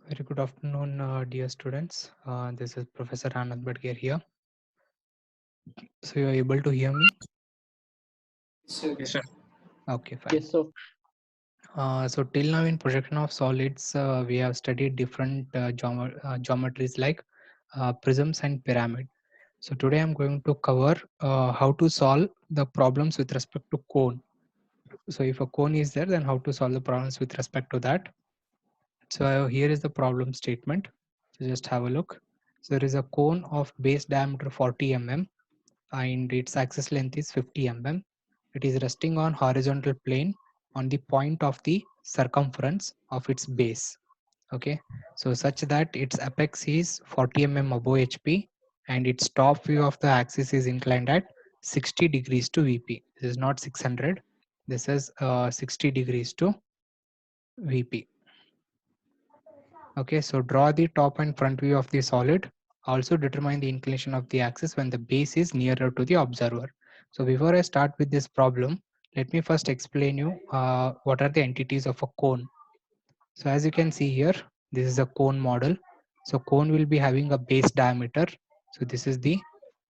Very good afternoon, dear students. This is Professor Anand Badger here. So you are able to hear me? Yes, sir. Okay, fine. Yes, sir. So till now in projection of solids, we have studied different geometries like prisms and pyramid. So today I'm going to cover how to solve the problems with respect to cone. So if a cone is there, then how to solve the problems with respect to that. So here is the problem statement. So just have a look. So there is a cone of base diameter 40 mm and its axis length is 50 mm. It is resting on horizontal plane on the point of the circumference of its base. Okay, so such that its apex is 40 mm above HP and its top view of the axis is inclined at 60 degrees to VP. This is not 600. This is 60 degrees to VP. Okay, so draw the top and front view of the solid. Also determine the inclination of the axis when the base is nearer to the observer. So before I start with this problem, let me first explain you what are the entities of a cone. So as you can see here, this is a cone model. So cone will be having a base diameter. So this is the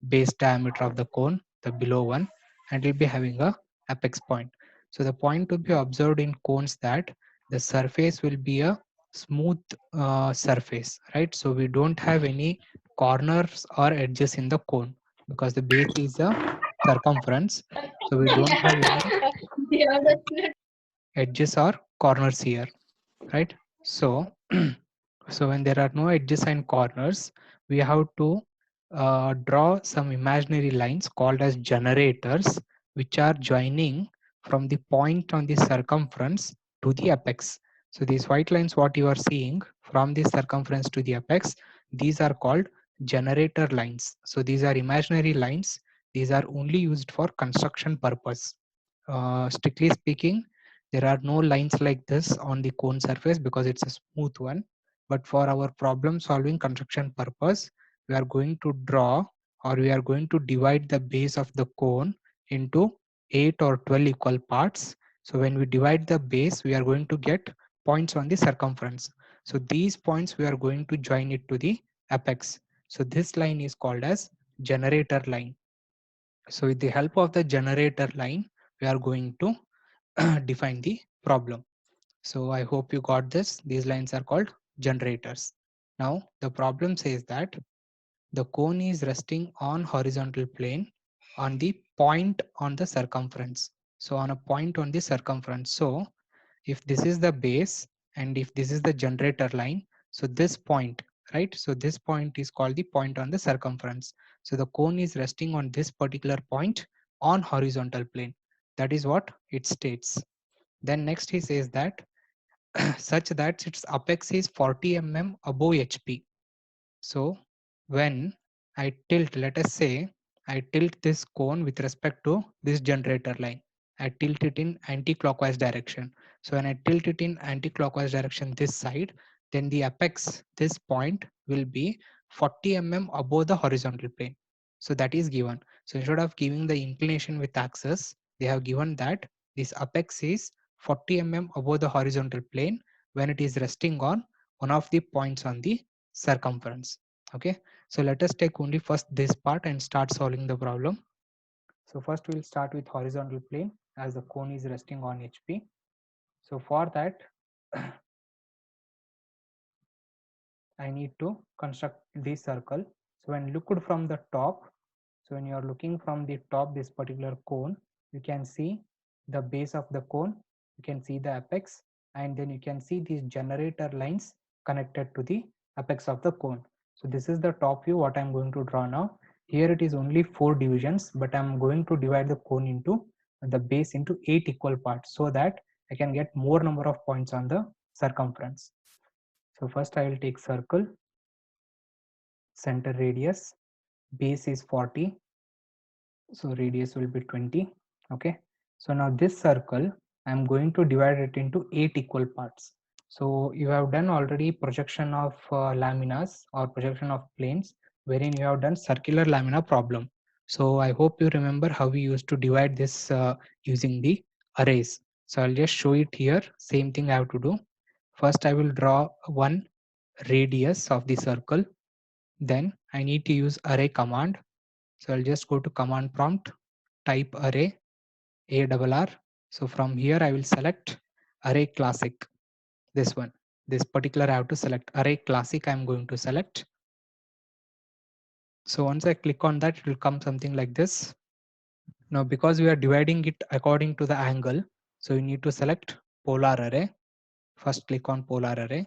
base diameter of the cone, the below one, and it will be having a apex point. So the point to be observed in cones that the surface will be a smooth surface, right? So we don't have any corners or edges in the cone because the base is a circumference. So we don't have any edges or corners here, right? So so when there are no edges and corners, we have to draw some imaginary lines called as generators, which are joining from the point on the circumference to the apex. So these white lines what you are seeing from the circumference to the apex, these are called generator lines. So these are imaginary lines. These are only used for construction purpose. Strictly speaking, there are no lines like this on the cone surface because it's a smooth one. But for our problem solving construction purpose, we are going to draw or we are going to divide the base of the cone into 8 or 12 equal parts. So when we divide the base, we are going to get points on the circumference. So these points we are going to join it to the apex. So this line is called as generator line. So with the help of the generator line, we are going to define the problem. So I hope you got this. These lines are called generators. Now the problem says that the cone is resting on horizontal plane on the point on the circumference. So on a point on the circumference. So if this is the base and if this is the generator line, so this point, right? So this point is called the point on the circumference. So the cone is resting on this particular point on horizontal plane. That is what it states. Then next he says that such that its apex is 40 mm above HP. So when I tilt, let us say I tilt this cone with respect to this generator line. I tilt it in anti-clockwise direction. So when I tilt it in anti-clockwise direction this side, then the apex, this point will be 40 mm above the horizontal plane. So that is given. So instead of giving the inclination with axis, they have given that this apex is 40 mm above the horizontal plane when it is resting on one of the points on the circumference. Okay, so let us take only first this part and start solving the problem. So first we'll start with horizontal plane as the cone is resting on HP. So for that I need to construct this circle. So when looked from the top, so when you are looking from the top this particular cone, you can see the base of the cone, you can see the apex, and then you can see these generator lines connected to the apex of the cone. So this is the top view what I'm going to draw now. Here it is only 4 divisions, but I'm going to divide the cone into the base into 8 equal parts so that I can get more number of points on the circumference. So first I will take circle, center radius, base is 40, so radius will be 20. Okay, so now this circle I'm going to divide it into 8 equal parts. So you have done already projection of laminas or projection of planes wherein you have done circular lamina problem. So I hope you remember how we used to divide this using the arrays. So I'll just show it here. Same thing I have to do. First I will draw one radius of the circle. Then I need to use array command. So I'll just go to command prompt, type array ARR. So from here I will select array classic. This one, this particular I have to select array classic. I'm going to select. So once I click on that, it will come something like this. Now, because we are dividing it according to the angle, so you need to select polar array. First click on polar array.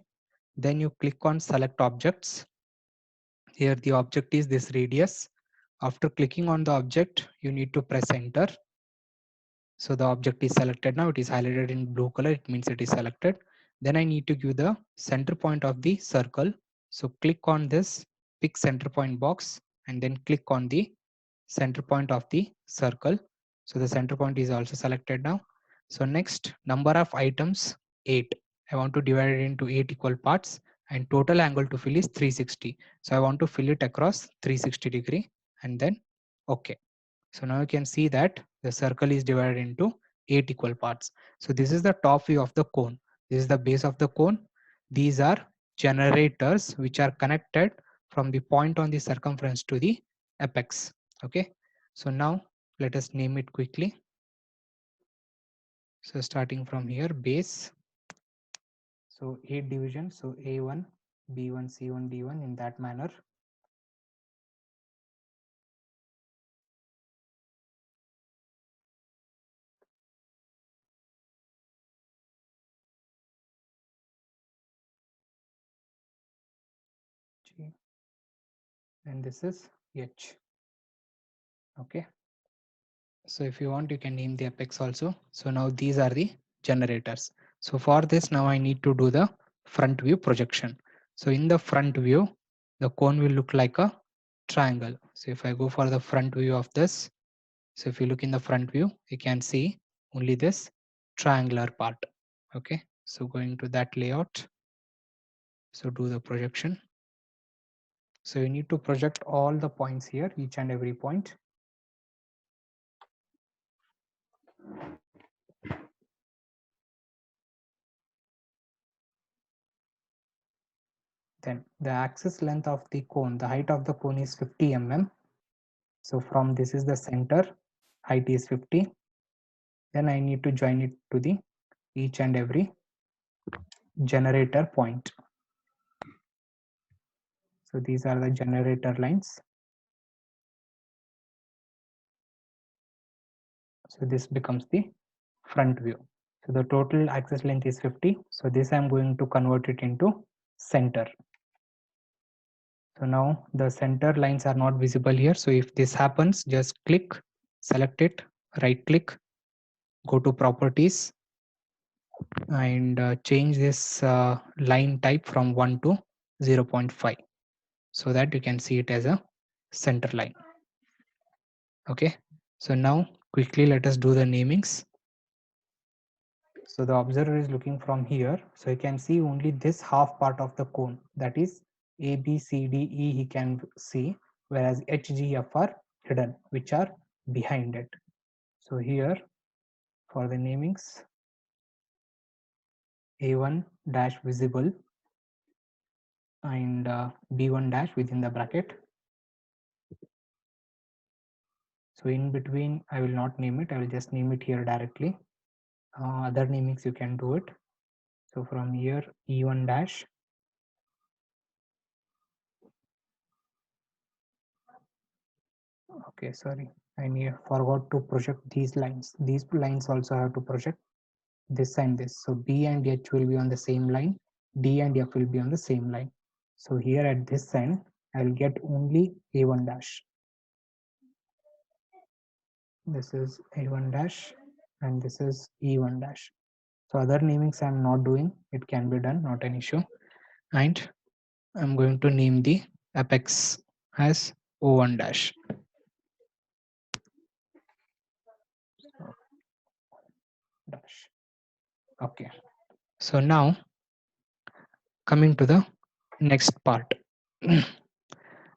Then you click on select objects. Here the object is this radius. After clicking on the object, you need to press enter. So the object is selected now. It is highlighted in blue color. It means it is selected. Then I need to give the center point of the circle. So click on this pick center point box and then click on the center point of the circle. So the center point is also selected now. So next, number of items 8. I want to divide it into 8 equal parts and total angle to fill is 360. So I want to fill it across 360 and then OK. So now you can see that the circle is divided into 8 equal parts. So this is the top view of the cone. This is the base of the cone. These are generators which are connected from the point on the circumference to the apex. Okay. So now let us name it quickly. So starting from here, base. So 8 divisions. So A1, B1, C1, D1 in that manner. G. And this is H. Okay. So if you want, you can name the apex also. So now these are the generators. So for this, now I need to do the front view projection. So in the front view, the cone will look like a triangle. So if I go for the front view of this, so if you look in the front view, you can see only this triangular part. Okay. So going to that layout. So do the projection. So you need to project all the points here, each and every point. Then the axis length of the cone, the height of the cone is 50 mm. So from this is the center, height is 50. Then I need to join it to the each and every generator point. So these are the generator lines. So this becomes the front view. So the total axis length is 50. So this I'm going to convert it into center. So now the center lines are not visible here. So if this happens, just click, select it, right click, go to properties and change this line type from 1 to 0.5 so that you can see it as a center line. Okay, so now quickly let us do the namings. So the observer is looking from here, so you can see only this half part of the cone, that is A, B, C, D, E he can see, whereas H, G, F are hidden, which are behind it. So here for the namings, A1 dash visible and B1 dash within the bracket. So in between, I will not name it. I will just name it here directly. Other namings you can do it. So from here, E1 dash. Okay, sorry. I forgot to project these lines. These lines also have to project this and this. So B and H will be on the same line. D and F will be on the same line. So here at this end, I will get only A1 dash. This is A1 dash and this is E1 dash. So other namings I'm not doing. It can be done, not an issue. And I'm going to name the apex as O1 dash. Okay. So now coming to the next part.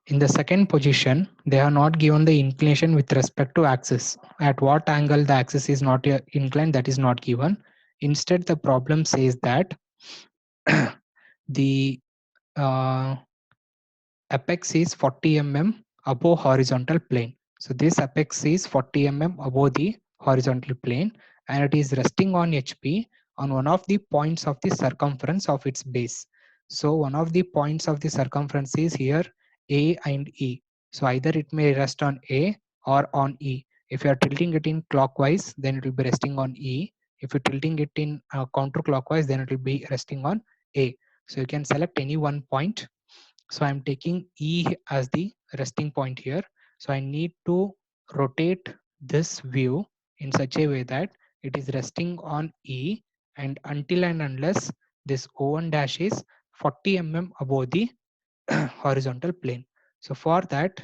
In the second position, they are not given the inclination with respect to axis. At what angle the axis is not inclined, that is not given. Instead, the problem says that the uh, apex is 40 mm above horizontal plane. So this apex is 40 mm above the horizontal plane, and it is resting on HP on one of the points of the circumference of its base. So one of the points of the circumference is here A and E. So either it may rest on A or on E. If you are tilting it in clockwise, then it will be resting on E. If you're tilting it in counterclockwise, then it will be resting on A. So you can select any one point. So I'm taking E as the resting point here. So I need to rotate this view in such a way that it is resting on E, and until and unless this O1 dash is 40 mm above the horizontal plane. So for that,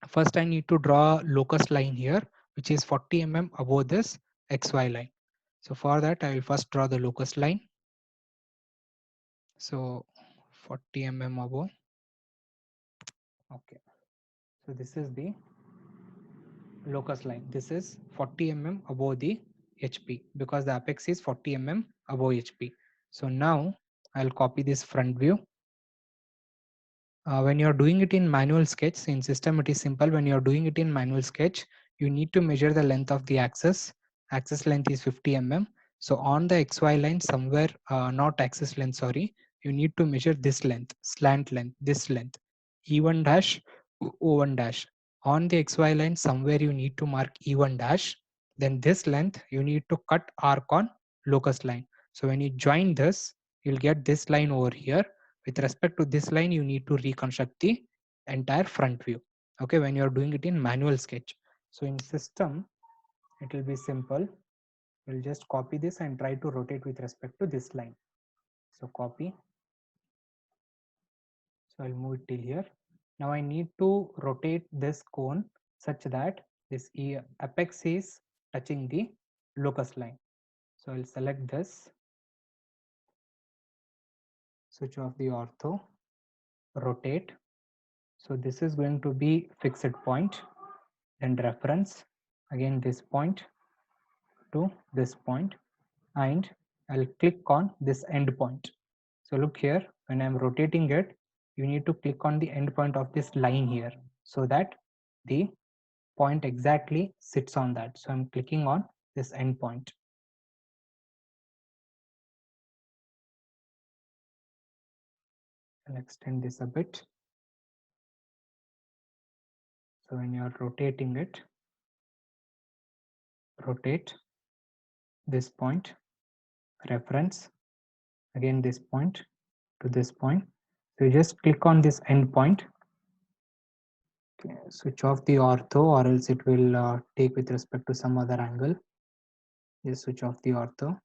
first I need to draw locus line here, which is 40 mm above this XY line. So for that, I will first draw the locus line. So 40 mm above. Okay. So this is the locus line. This is 40 mm above the HP because the apex is 40 mm above HP. So now I'll copy this front view. When you're doing it in manual sketch, in system it is simple. When you're doing it in manual sketch, you need to measure the length of the axis. Axis length is 50 mm. So on the XY line somewhere, not axis length, sorry, you need to measure this length, slant length, this length, E1 dash, O1 dash. On the XY line somewhere you need to mark E1 dash. Then this length you need to cut arc on locus line. So when you join this, you'll get this line over here. With respect to this line, you need to reconstruct the entire front view. Okay, when you're doing it in manual sketch. So in system, it will be simple. We'll just copy this and try to rotate with respect to this line. So copy. So I'll move it till here. Now I need to rotate this cone such that this apex is touching the locus line. So I'll select this, switch off the ortho, rotate. So this is going to be fixed point, then reference, again this point to this point, and I'll click on this end point. So look here, when I'm rotating it, you need to click on the end point of this line here so that the point exactly sits on that. So I'm clicking on this end point. I'll extend this a bit. So when you're rotating it, rotate this point, reference, again this point to this point. So you just click on this end point. Okay, switch off the ortho or else it will take with respect to some other angle. Just switch off the ortho.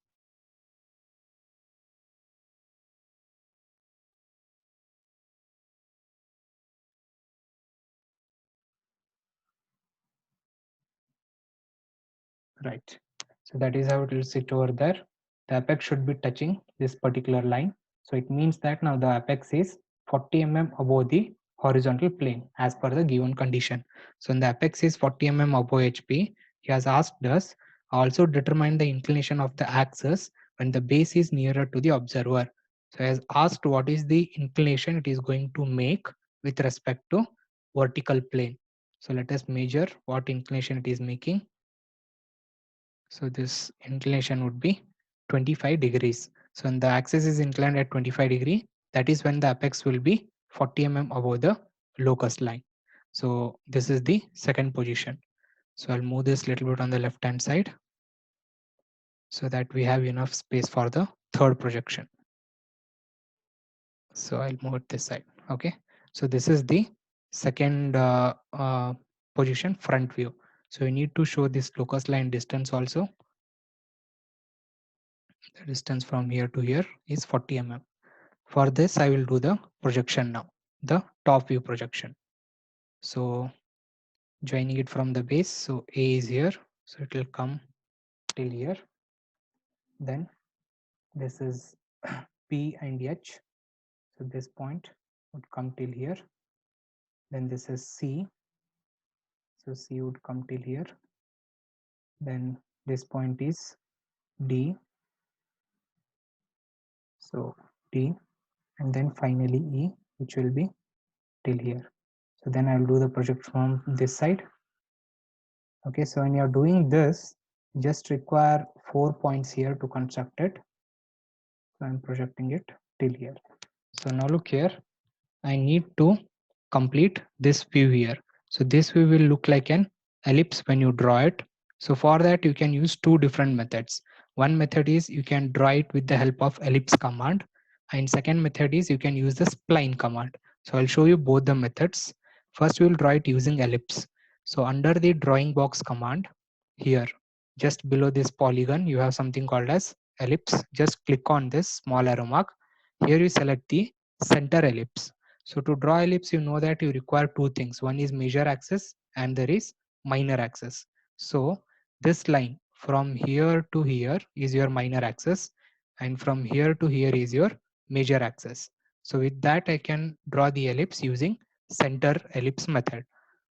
Right. So that is how it will sit over there. The apex should be touching this particular line. So it means that now the apex is 40 mm above the horizontal plane as per the given condition. So when the apex is 40 mm above HP, he has asked us also determine the inclination of the axis when the base is nearer to the observer. So he has asked what is the inclination it is going to make with respect to vertical plane. So let us measure what inclination it is making. So this inclination would be 25 degrees. So when the axis is inclined at 25 degree, that is when the apex will be 40 mm above the locus line. So this is the second position. So I'll move this little bit on the left hand side so that we have enough space for the third projection. So I'll move it this side. Okay. So this is the second position, front view. So we need to show this locus line distance also. The distance from here to here is 40 mm. For this, I will do the projection now, the top view projection. So joining it from the base, so A is here, so it will come till here. Then this is P and H, so this point would come till here. Then this is C, so C would come till here. Then this point is D, so D, and then finally E, which will be till here. So then I'll do the project from this side. Okay, so when you're doing this, just require 4 points here to construct it. So I'm projecting it till here. So now look here, I need to complete this view here. So this view will look like an ellipse when you draw it. So for that you can use two different methods. One method is you can draw it with the help of ellipse command, and second method is you can use the spline command. So I'll show you both the methods. First we will draw it using ellipse. So under the drawing box command here, just below this polygon you have something called as ellipse. Just click on this small arrow mark. Here you select the center ellipse. So to draw ellipse, you know that you require two things. One is major axis and there is minor axis. So this line from here to here is your minor axis, and from here to here is your major axis. So with that I can draw the ellipse using center ellipse method.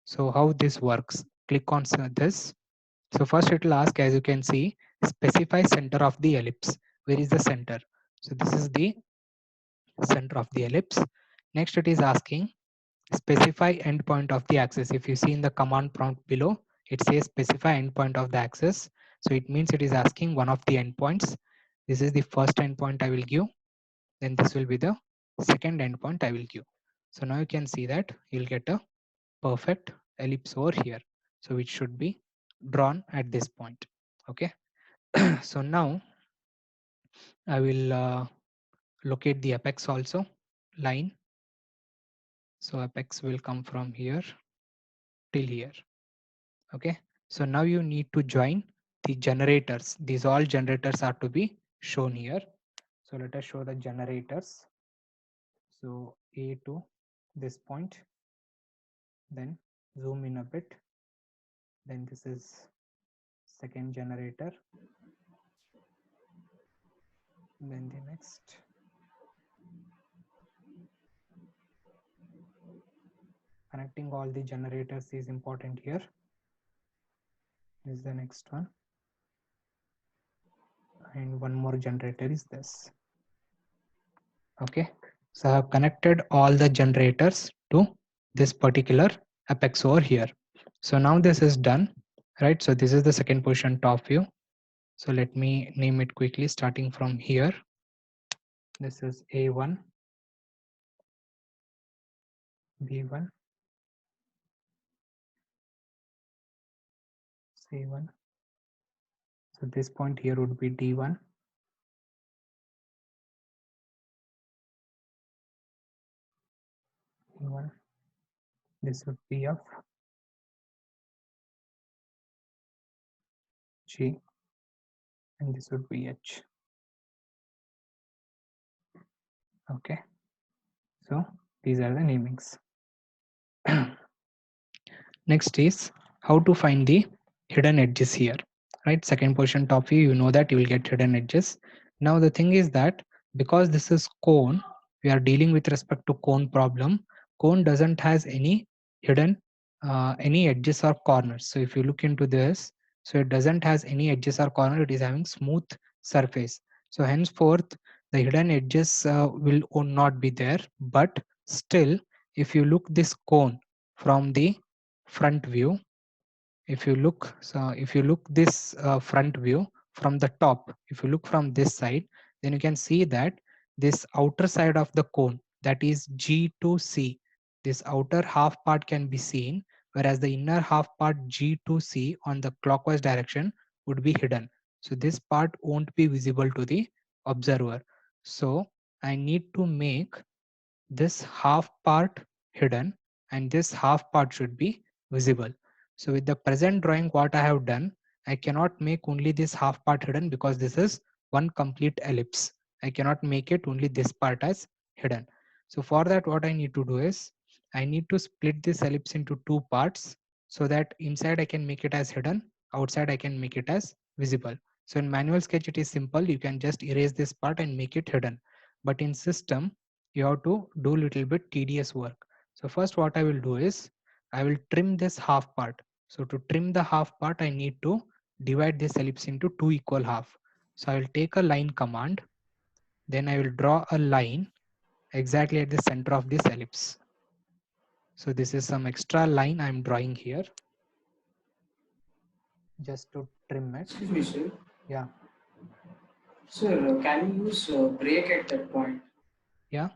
So how this works? Click on this. So first it will ask, as you can see, specify center of the ellipse. Where is the center? So this is the center of the ellipse. Next it is asking specify endpoint of the axis. If you see in the command prompt below, it says specify endpoint of the axis. So it means it is asking one of the endpoints. This is the first endpoint I will give. Then this will be the second endpoint I will give. So now you can see that you'll get a perfect ellipse over here. So it should be drawn at this point. Okay. So now I will locate the apex also line. So apex will come from here till here. Okay, so now you need to join the generators. These all generators are to be shown here. So let us show the generators. So A to this point, then zoom in a bit. Then this is second generator. Then the next. Connecting all the generators is important here. This is the next one. And one more generator is this. Okay, so I have connected all the generators to this particular apex over here. So now this is done, right? So this is the second position top view. So let me name it quickly starting from here. This is A1, B1, C1. So this point here would be D1. E1. This would be F, G, and this would be H. Okay, so these are the namings. Next is how to find the hidden edges here, right? Second position top view, you know that you will get hidden edges. Now the thing is that because this is cone, we are dealing with respect to cone problem. Cone doesn't has any hidden any edges or corners. So if you look into this, so it doesn't has any edges or corner. It is having smooth surface. So henceforth, the hidden edges will not be there. But still, if you look this cone from the front view, if you look this front view from the top, if you look from this side, then you can see that this outer side of the cone, that is G to C, this outer half part can be seen, whereas the inner half part G to C on the clockwise direction would be hidden. So this part won't be visible to the observer. So I need to make this half part hidden and this half part should be visible. So with the present drawing, what I have done, I cannot make only this half part hidden because this is one complete ellipse. I cannot make it only this part as hidden. So for that, what I need to do is I need to split this ellipse into two parts so that inside I can make it as hidden, outside I can make it as visible. So in manual sketch, it is simple. You can just erase this part and make it hidden. But in system, you have to do a little bit tedious work. So first what I will do is I will trim this half part. So to trim the half part, I need to divide this ellipse into two equal half. So I will take a line command, then I will draw a line exactly at the center of this ellipse. So this is some extra line I'm drawing here just to trim it. Excuse me, sir. Yeah. Sir, can you use break at that point? Yeah.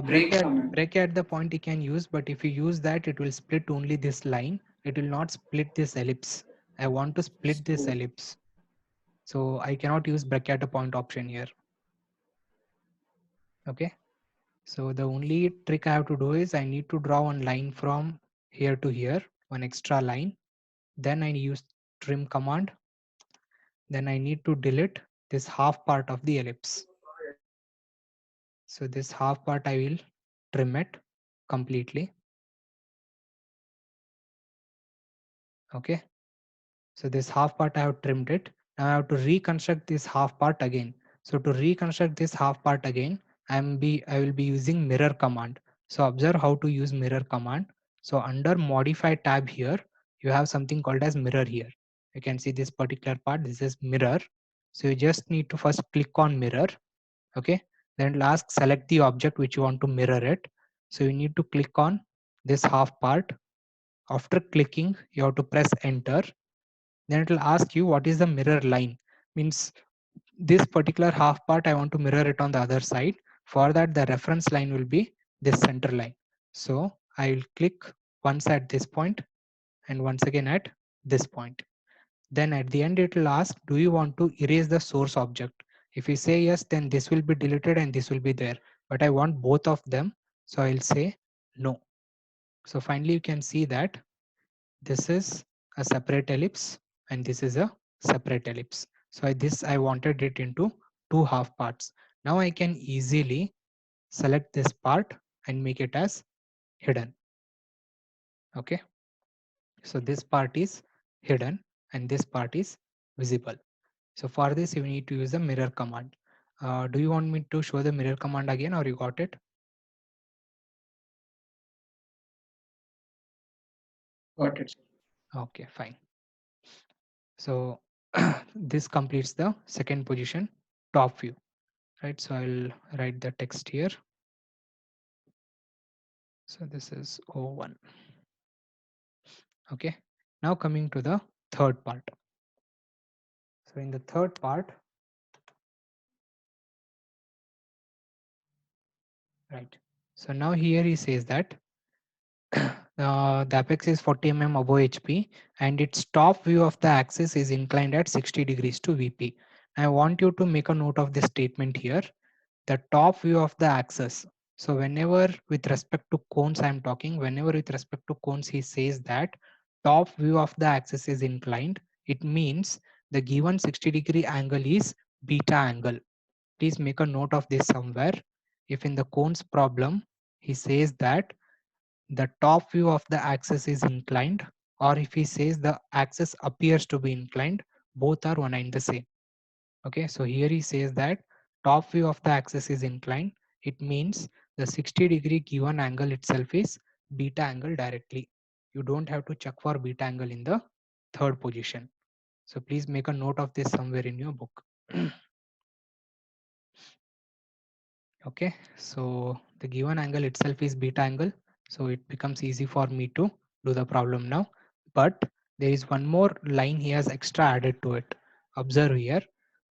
Break command. Break at the point you can use, but if you use that, it will split only this line. It will not split this ellipse. I want to split this So, ellipse. So I cannot use break at a point option here. Okay. So the only trick I have to do is I need to draw one line from here to here, one extra line. Then I use trim command. Then I need to delete this half part of the ellipse. So this half part I will trim it completely. Okay. So this half part I have trimmed it. Now I have to reconstruct this half part again. So to reconstruct this half part again, I will be using mirror command. So observe how to use mirror command. So under modify tab here, you have something called as mirror here. You can see this particular part. This is mirror. So you just need to first click on mirror. Okay. Then it'll ask select the object which you want to mirror it. So you need to click on this half part. After clicking, you have to press enter. Then it will ask you what is the mirror line. Means this particular half part I want to mirror it on the other side. For that the reference line will be this center line. So I will click once at this point and once again at this point. Then at the end it will ask, do you want to erase the source object? If you say yes, then this will be deleted and this will be there. But I want both of them. So I'll say no. So finally you can see that this is a separate ellipse and this is a separate ellipse. So I wanted it into two half parts. Now I can easily select this part and make it as hidden. Okay. So this part is hidden and this part is visible. So for this you need to use the mirror command. Do you want me to show the mirror command again or you got it? got it. Okay, fine. So this completes the second position, top view, right? So I'll write the text here. So this is O1. Okay. Now coming to the third part. So in the third part, right. So now here he says that the apex is 40 mm above HP and its top view of the axis is inclined at 60 degrees to VP. I want you to make a note of this statement here, the top view of the axis. So whenever with respect to cones I'm talking, whenever with respect to cones he says that top view of the axis is inclined, it means the given 60-degree angle is beta angle. Please make a note of this somewhere. If in the cones problem he says that the top view of the axis is inclined, or if he says the axis appears to be inclined, both are one and the same. Okay, so here he says that top view of the axis is inclined. It means the 60-degree given angle itself is beta angle directly. You don't have to check for beta angle in the third position. So please make a note of this somewhere in your book. Okay, so the given angle itself is beta angle. So it becomes easy for me to do the problem now. But there is one more line he has extra added to it. Observe here.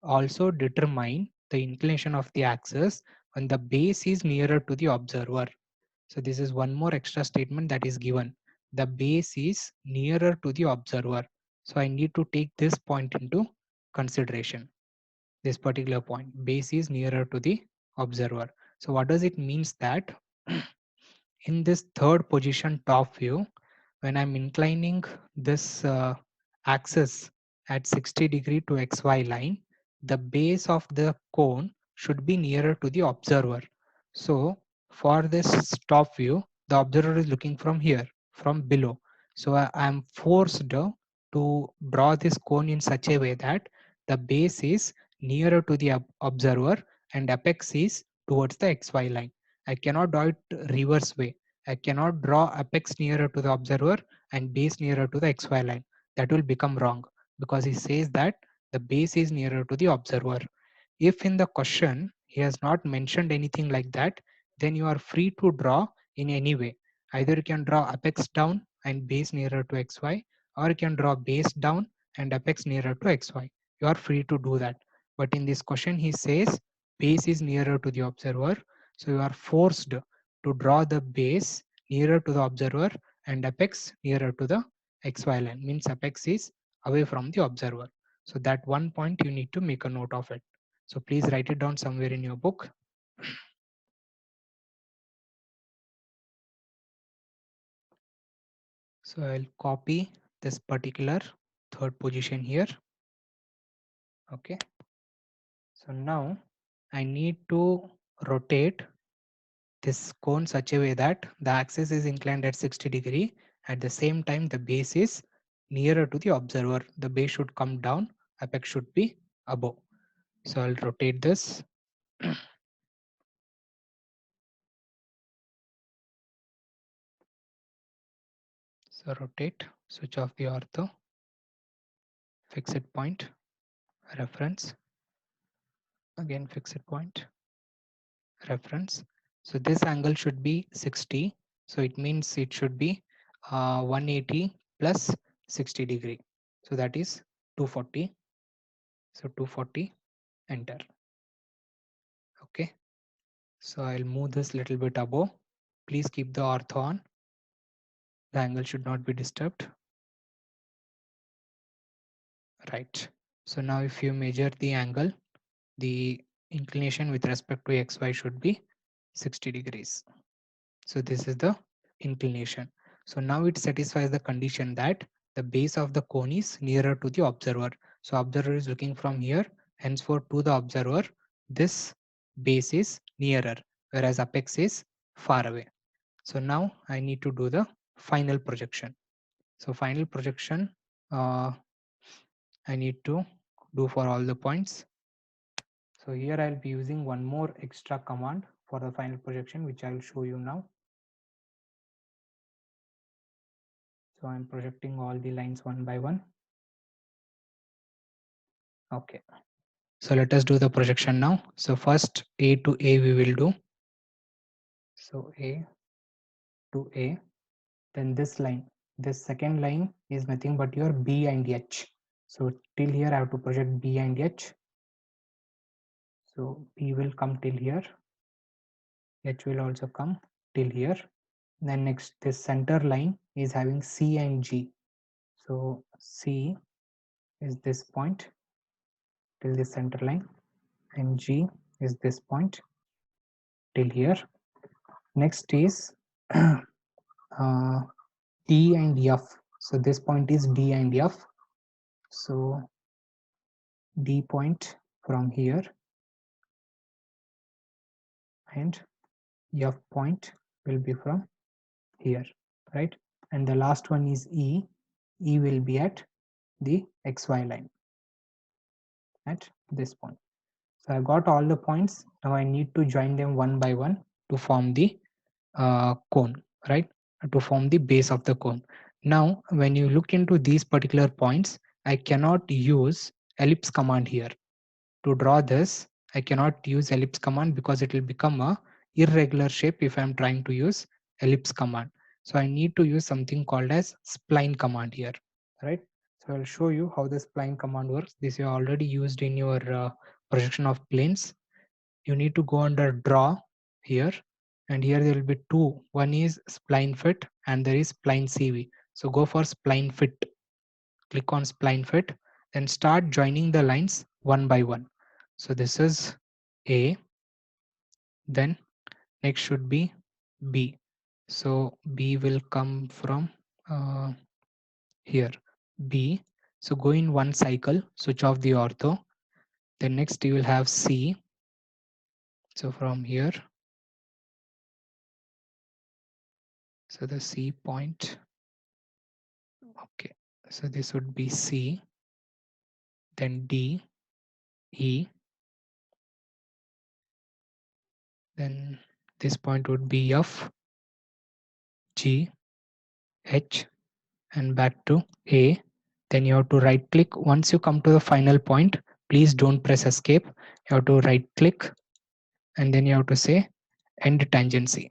Also determine the inclination of the axis when the base is nearer to the observer. So this is one more extra statement that is given. The base is nearer to the observer. So I need to take this point into consideration. This particular point, base is nearer to the observer. So what does it means that in this third position top view, when I'm inclining this axis at 60 degree to XY line, the base of the cone should be nearer to the observer. So for this top view, the observer is looking from here, from below. So I am forced to draw this cone in such a way that the base is nearer to the observer and apex is towards the XY line. I cannot draw it reverse way. I cannot draw apex nearer to the observer and base nearer to the XY line. That will become wrong because he says that the base is nearer to the observer. If in the question he has not mentioned anything like that, then you are free to draw in any way. Either you can draw apex down and base nearer to xy, or you can draw base down and apex nearer to xy. You are free to do that. But in this question, he says base is nearer to the observer. So you are forced to draw the base nearer to the observer and apex nearer to the xy line. Means apex is away from the observer. So that one point you need to make a note of it. So please write it down somewhere in your book. So I'll copy this particular third position here. Okay. So now I need to rotate this cone such a way that the axis is inclined at 60 degree. At the same time, the base is nearer to the observer. The base should come down, apex should be above. So I'll rotate this. So rotate, switch off the ortho, fix it point, reference, again fix it point, reference. So this angle should be 60. So it means it should be 180 plus 60 degree. So that is 240. So 240, enter. Okay. So I'll move this little bit above. Please keep the ortho on. The angle should not be disturbed. Right. So now if you measure the angle, the inclination with respect to xy should be 60 degrees. So this is the inclination. So now it satisfies the condition that the base of the cone is nearer to the observer. So observer is looking from here, henceforth to the observer, this base is nearer, whereas apex is far away. So now I need to do the final projection. So final projection, I need to do for all the points. So here I'll be using one more extra command for the final projection, which I'll show you now. So I'm projecting all the lines one by one. Okay. So let us do the projection now. So first A to A we will do. So A to A. Then this line, this second line is nothing but your B and H. So till here I have to project B and H. So B will come till here. H will also come till here. Then next, this center line is having C and G. So C is this point till this center line, and G is this point till here. Next is D and F. So this point is D and F. So D point from here and F point will be from here, right? And the last one is E. E will be at the XY line at this point. So I got all the points. Now I need to join them one by one to form the cone, right? To form the base of the cone. Now, when you look into these particular points, I cannot use ellipse command here. To draw this, I cannot use ellipse command because it will become a irregular shape if I'm trying to use ellipse command. So I need to use something called as spline command here, right? So I'll show you how the spline command works. This you already used in your projection of planes. You need to go under draw here, and here there will be two. One is spline fit and there is spline CV. So go for spline fit. Click on spline fit, then start joining the lines one by one. So this is A, then next should be B. So B will come from here, B. So go in one cycle, switch off the ortho. Then next you will have C. So from here, so the C point, okay. So this would be C, then D, E, then this point would be F, G, H, and back to A. Then you have to right click. Once you come to the final point, please don't press escape. You have to right click and then you have to say end tangency.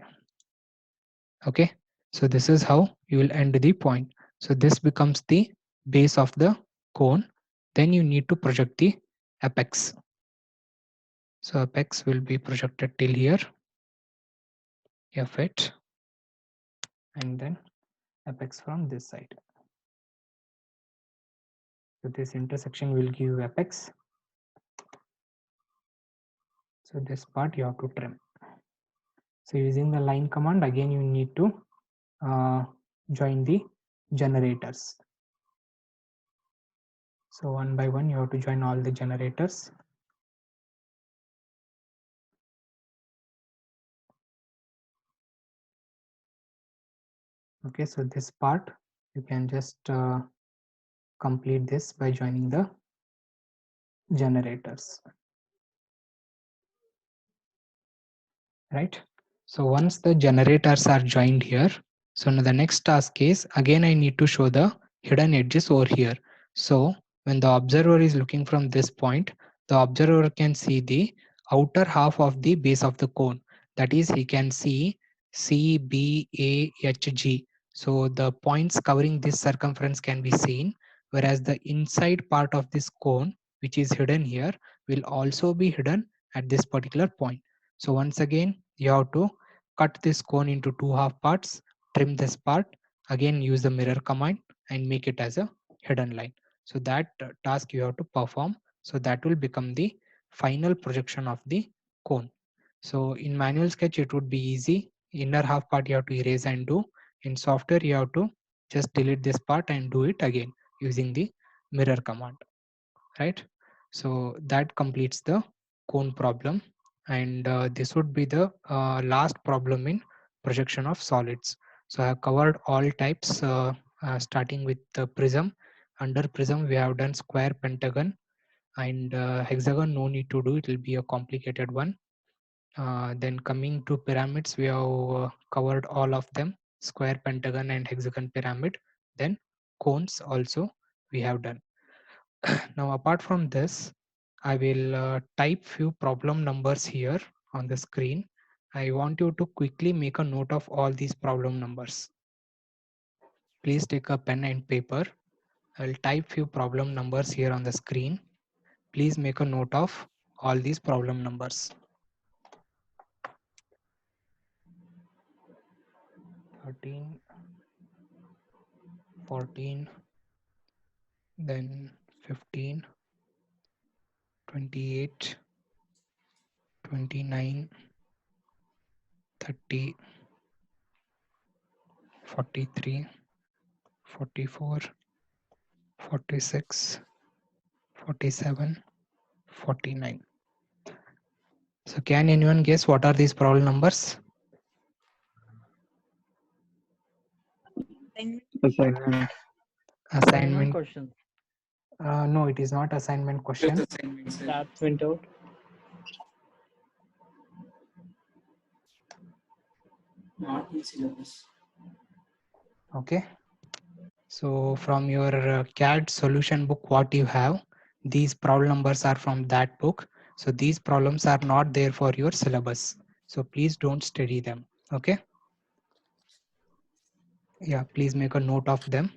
Okay, so this is how you will end the point. So this becomes the base of the cone. Then you need to project the apex. So apex will be projected till here, f it, and then apex from this side. So this intersection will give apex. So this part you have to trim. So using the line command, again you need to join the generators. So one by one you have to join all the generators. Okay, so this part you can just complete this by joining the generators, right? So once the generators are joined here, so now the next task is, again I need to show the hidden edges over here. So when the observer is looking from this point, the observer can see the outer half of the base of the cone. That is, he can see C, B, A, H, G. So the points covering this circumference can be seen, whereas the inside part of this cone, which is hidden here, will also be hidden at this particular point. So once again, you have to cut this cone into two half parts, trim this part, again use the mirror command and make it as a hidden line. So that task you have to perform. So that will become the final projection of the cone. So in manual sketch, it would be easy. Inner half part you have to erase and do. In software, you have to just delete this part and do it again using the mirror command, right? So that completes the cone problem, and this would be the last problem in projection of solids. So I have covered all types, starting with the prism. Under prism we have done square, pentagon, and hexagon. No need to do, it will be a complicated one. Then coming to pyramids, we have covered all of them: square, pentagon, and hexagon pyramid. Then cones also we have done. Now apart from this, I will type few problem numbers here on the screen. I want you to quickly make a note of all these problem numbers. Please take a pen and paper. I will type few problem numbers here on the screen. Please make a note of all these problem numbers. 13, 14, then 15, 28, 29, 30, 43, 44, 46, 47, 49. So can anyone guess what are these problem numbers? Assignment. Assignment. Question. No, it is not assignment question. Just assignment, sir. That went out. Not in syllabus. Okay. So from your CAD solution book, what you have, these problem numbers are from that book. So these problems are not there for your syllabus. So please don't study them. Okay. Yeah, please make a note of them.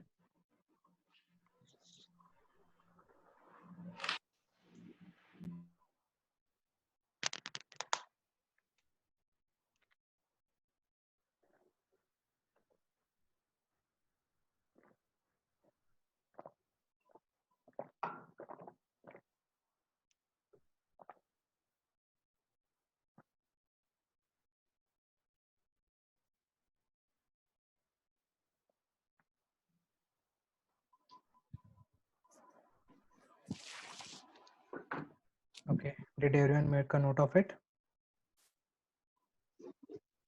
Okay. Did everyone make a note of it?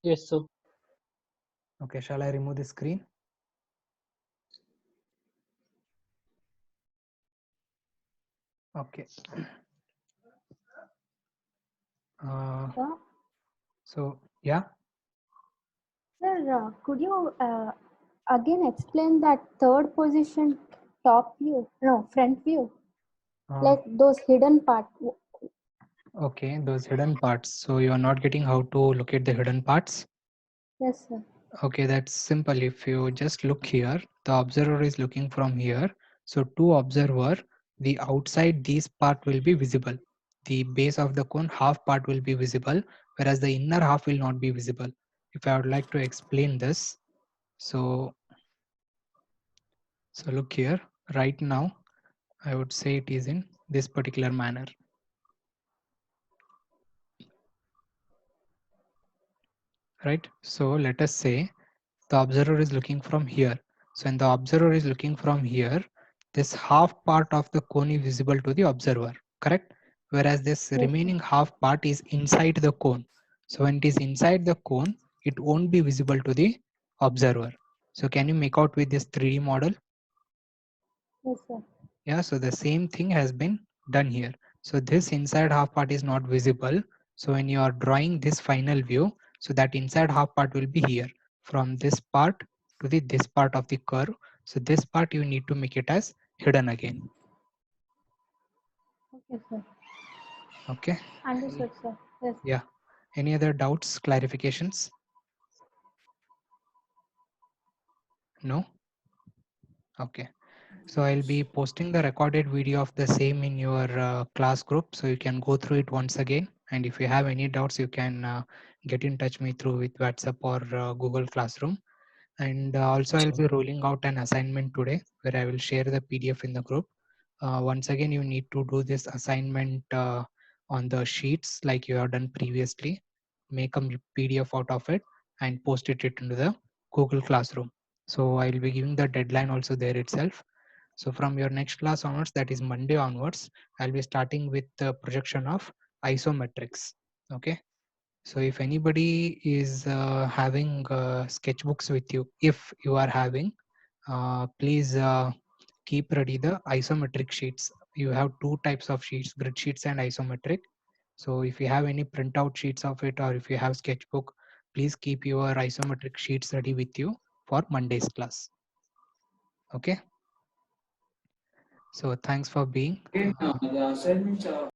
Yes, sir. Okay. Shall I remove the screen? Okay. Sir, So yeah. sir, could you again explain that third position top view? No, front view. Uh, Like those hidden part. Okay, those hidden parts. So you are not getting how to locate the hidden parts. Yes, sir. Okay, that's simple. If you just look here, the observer is looking from here. So to observer, the outside these part will be visible. The base of the cone half part will be visible, whereas the inner half will not be visible. If I would like to explain this, so look here. Right now, I would say it is in this particular manner. Right? So let us say the observer is looking from here. So when the observer is looking from here, this half part of the cone is visible to the observer, correct? Whereas this Yes, sir. remaining half part is inside the cone. So when it is inside the cone, it won't be visible to the observer. So can you make out with this 3D model? Yes, sir. Yeah, so the same thing has been done here. So this inside half part is not visible. So when you are drawing this final view, so that inside half part will be here from this part to the this part of the curve. So this part you need to make it as hidden again. Okay, sir. Okay. Understood, sir. Yes. Yeah. Any other doubts, clarifications? No? Okay. So I'll be posting the recorded video of the same in your class group, so you can go through it once again. And if you have any doubts, you can get in touch me through with WhatsApp or Google Classroom. And also I'll be rolling out an assignment today where I will share the PDF in the group. Once again, you need to do this assignment on the sheets like you have done previously. Make a PDF out of it and post it into the Google Classroom. So I will be giving the deadline also there itself. So from your next class onwards, that is Monday onwards, I'll be starting with the projection of isometrics. Okay. So if anybody is having sketchbooks with you, if you are having, please keep ready the isometric sheets. You have two types of sheets, grid sheets and isometric. So if you have any printout sheets of it, or if you have sketchbook, please keep your isometric sheets ready with you for Monday's class. Okay. So thanks for being. Again, the assignments are